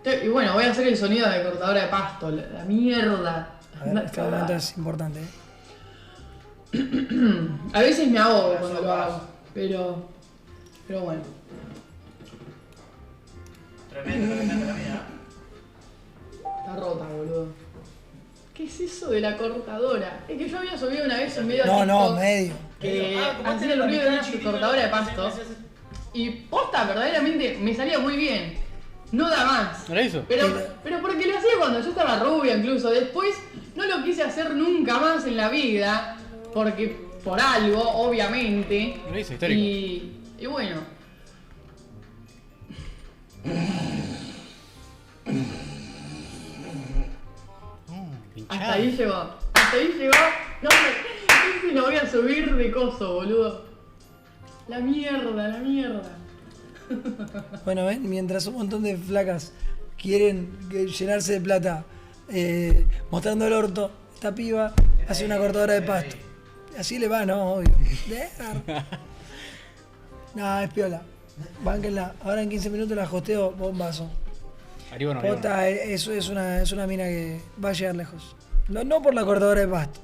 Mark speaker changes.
Speaker 1: Y bueno, voy a hacer el sonido de cortadora de pasto. La mierda.
Speaker 2: A ver, este momento es importante.
Speaker 1: A veces me ahogo cuando lo hago. Pero bueno.
Speaker 3: Tremendo la mía.
Speaker 1: Está rota, boludo. ¿Qué es eso de la cortadora? Es que yo había subido una vez un video
Speaker 2: No,
Speaker 1: a
Speaker 2: no,
Speaker 1: TikTok
Speaker 2: medio.
Speaker 1: que hacía el ruido de una cortadora de pasto. Y posta, verdaderamente me salía muy bien. No da más.
Speaker 4: ¿No la hizo?
Speaker 1: Pero porque lo hacía cuando yo estaba rubia incluso. Después no lo quise hacer nunca más en la vida. Porque por algo, obviamente.
Speaker 4: Lo hizo, histórico.
Speaker 1: Y bueno.
Speaker 4: Pinchado.
Speaker 1: Hasta ahí llegó. Hasta ahí llegó. No sé si lo voy a subir de coso, boludo. La mierda, la mierda.
Speaker 2: Bueno, ven, mientras un montón de flacas quieren llenarse de plata mostrando el orto, esta piba hace una cortadora de pasto. Así le va, ¿no? Obvio. No, es piola. Bánquenla. Ahora en 15 minutos la hosteo bombazo.
Speaker 4: Arriba no,
Speaker 2: Posta, eso es una mina que va a llegar lejos. No por la cortadora de pasto.